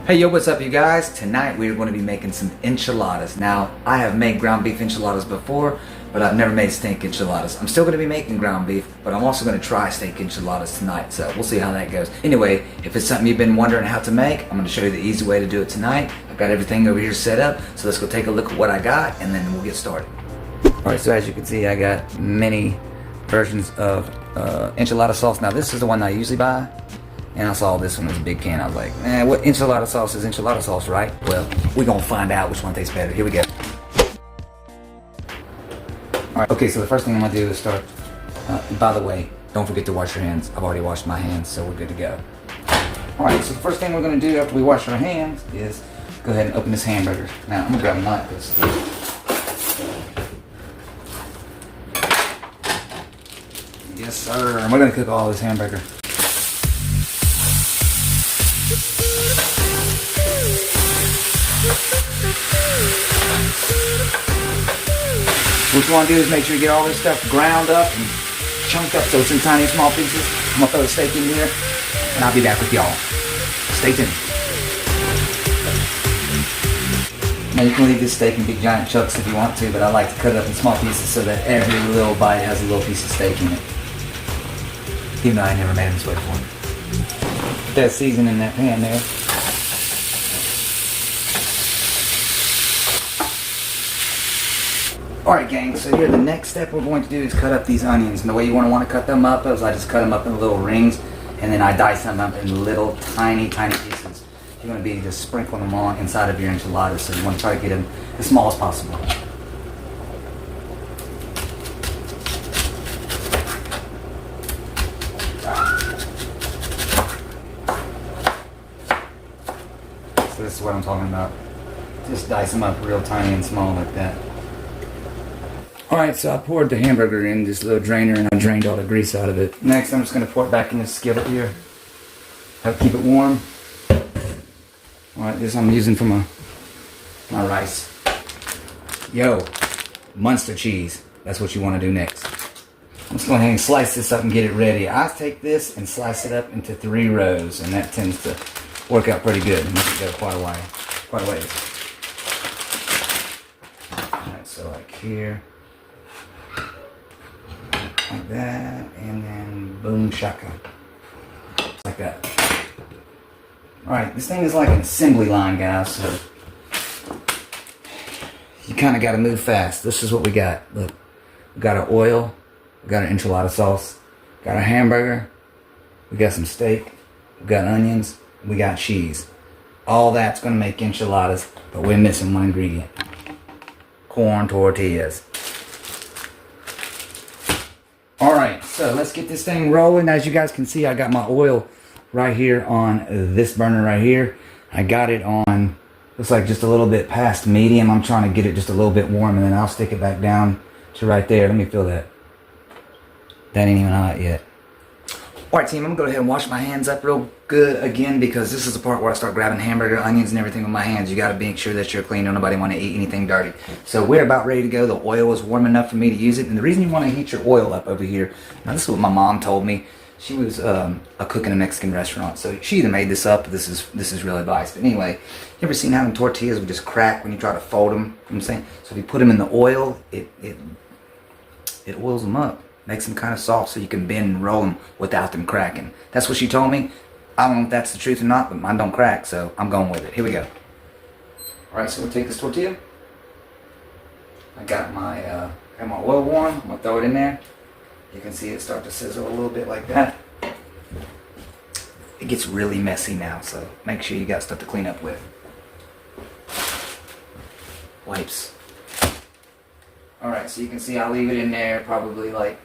Hey yo, what's up you guys? Tonight we're going to be making some enchiladas. Now, I have made ground beef enchiladas before, but I've never made steak enchiladas. I'm still going to be making ground beef, but I'm also going to try steak enchiladas tonight, so we'll see how that goes. Anyway, if it's something you've been wondering how to make, I'm going to show you the easy way to do it tonight. I've got everything over here set up, so let's go take a look at what I got, and then we'll get started. Alright, so as you can see, I got many versions of enchilada sauce. Now, this is the one I usually buy. And I saw this one was a big can. I was like, man, what enchilada sauce is enchilada sauce, right? Well, we're gonna find out which one tastes better. Here we go. Alright, okay, so the first thing I'm gonna do is start, by the way, don't forget to wash your hands. I've already washed my hands, so we're good to go. Alright, so the first thing we're gonna do after we wash our hands is go ahead and open this hamburger. Now, I'm gonna grab a knife. Yes, sir. And we're gonna cook all this hamburger. What you want to do is make sure you get all this stuff ground up and chunked up so it's in tiny small pieces. I'm going to throw the steak in here and I'll be back with y'all. Stay tuned. Now you can leave this steak in big giant chunks if you want to, but I like to cut it up in small pieces so that every little bite has a little piece of steak in it. Even though I never made them this way before. Put that seasoning in that pan there. Alright gang, so here the next step we're going to do is cut up these onions. And the way you want to cut them up is I just cut them up in little rings and then I dice them up in little tiny pieces. You're going to be just sprinkling them on inside of your enchiladas, so you want to try to get them as small as possible. So this is what I'm talking about. Just dice them up real tiny and small like that. Alright, so I poured the hamburger in this little drainer and I drained all the grease out of it. Next, I'm just going to pour it back in this skillet here. Have to keep it warm. Alright, this I'm using for my rice. Yo, Munster cheese. That's what you want to do next. I'm just going to go ahead and slice this up and get it ready. I take this and slice it up into 3 rows, and that tends to work out pretty good and make it go quite a ways. Alright, so like here. Like that, and then boom shaka. Just like that. Alright, this thing is like an assembly line, guys, so you kind of got to move fast. This is what we got. Look, we got our oil, we got our enchilada sauce, got our hamburger, we got some steak, we got onions, we got cheese. All that's going to make enchiladas, but we're missing one ingredient. Corn tortillas. Alright, so let's get this thing rolling. As you guys can see, I got my oil right here on this burner right here. I got it on, looks like just a little bit past medium. I'm trying to get it just a little bit warm, and then I'll stick it back down to right there. Let me feel that. That ain't even hot yet. Alright team, I'm going to go ahead and wash my hands up real good again, because this is the part where I start grabbing hamburger, onions, and everything with my hands. You got to make sure that you're clean. Don't nobody want to eat anything dirty. So we're about ready to go. The oil is warm enough for me to use it. And the reason you want to heat your oil up over here, now this is what my mom told me. She was a cook in a Mexican restaurant, so she either made this up, or this is real advice. But anyway, you ever seen how them tortillas would just crack when you try to fold them? You know what I'm saying? So if you put them in the oil, it oils them up. Makes them kind of soft so you can bend and roll them without them cracking. That's what she told me. I don't know if that's the truth or not, but mine don't crack, so I'm going with it. Here we go. Alright, so we'll take this tortilla. I got my oil warm. I'm going to throw it in there. You can see it start to sizzle a little bit like that. It gets really messy now, so make sure you got stuff to clean up with. Wipes. Alright, so you can see I'll leave it in there probably like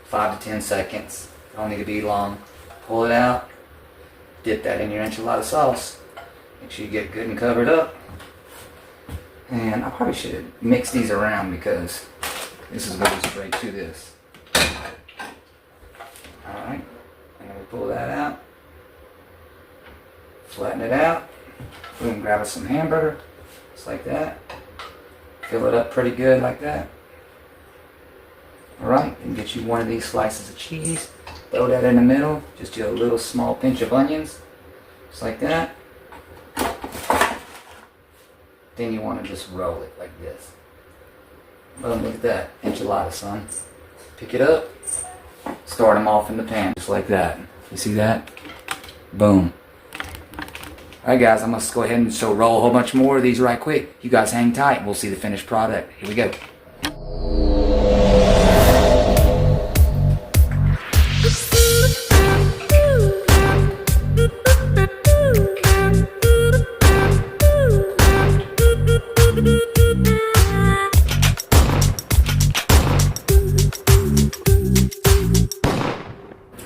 5 to 10 seconds. Don't need to be long. Pull it out. Dip that in your enchilada sauce. Make sure you get it good and covered up. And I probably should mix these around because this is going straight to this. Alright, and then we pull that out. Flatten it out. We can grab us some hamburger. Just like that. Fill it up pretty good like that. Alright, and get you one of these slices of cheese. Throw that in the middle. Just do a little small pinch of onions. Just like that. Then you want to just roll it like this. Boom, look at that. Enchilada, son. Pick it up. Start them off in the pan, just like that. You see that? Boom. Alright guys, I'm going to go ahead and roll a whole bunch more of these right quick. You guys hang tight. We'll see the finished product. Here we go.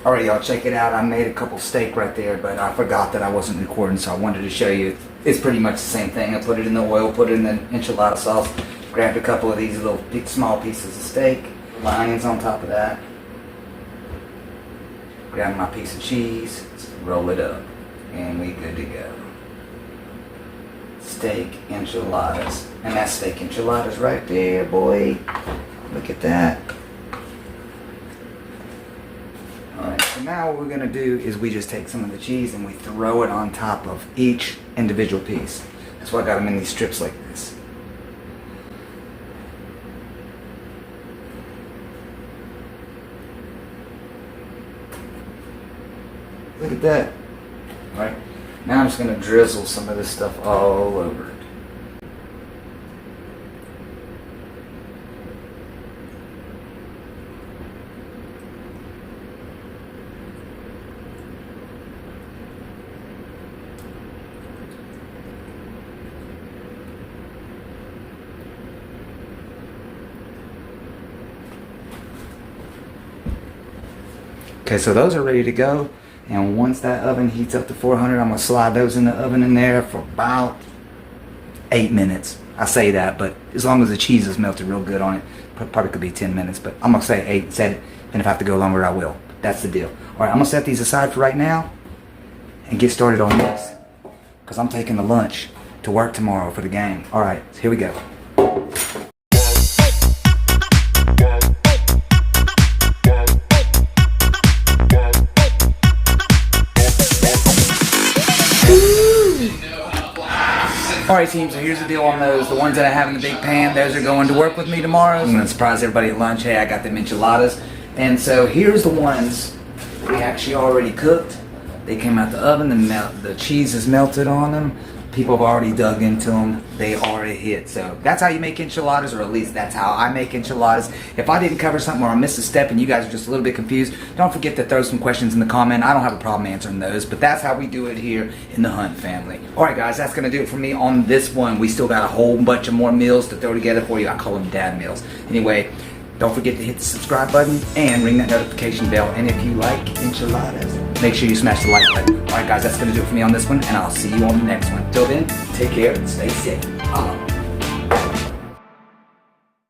Alright y'all, check it out. I made a couple steak right there, but I forgot that I wasn't recording, so I wanted to show you. It's pretty much the same thing. I put it in the oil, put it in the enchilada sauce, grabbed a couple of these little small pieces of steak, onions on top of that, grab my piece of cheese, roll it up, and we good to go. Steak enchiladas. And that's steak enchiladas right there, boy. Look at that. Alright, so now what we're going to do is we just take some of the cheese and we throw it on top of each individual piece. That's why I got them in these strips like this. Look at that. Alright, now I'm just going to drizzle some of this stuff all over it. Okay, so those are ready to go, and once that oven heats up to 400, I'm going to slide those in the oven in there for about 8 minutes. I say that, but as long as the cheese is melted real good on it, probably could be 10 minutes, but I'm going to say 8, set it, and if I have to go longer, I will. That's the deal. Alright, I'm going to set these aside for right now, and get started on this, because I'm taking the lunch to work tomorrow for the game. Alright, so here we go. Alright team, so here's the deal on those. The ones that I have in the big pan, those are going to work with me tomorrow. I'm going to surprise everybody at lunch. Hey, I got them enchiladas. And so here's the ones we actually already cooked. They came out the oven, the cheese is melted on them. People have already dug into them. They already hit. So that's how you make enchiladas, or at least that's how I make enchiladas. If I didn't cover something or I missed a step and you guys are just a little bit confused, don't forget to throw some questions in the comment. I don't have a problem answering those, but that's how we do it here in the Hunt family. Alright guys, that's going to do it for me on this one. We still got a whole bunch of more meals to throw together for you. I call them dad meals. Anyway, don't forget to hit the subscribe button and ring that notification bell. And if you like enchiladas, make sure you smash the like button. Alright guys, that's going to do it for me on this one, and I'll see you on the next one. Till then, take care and stay safe.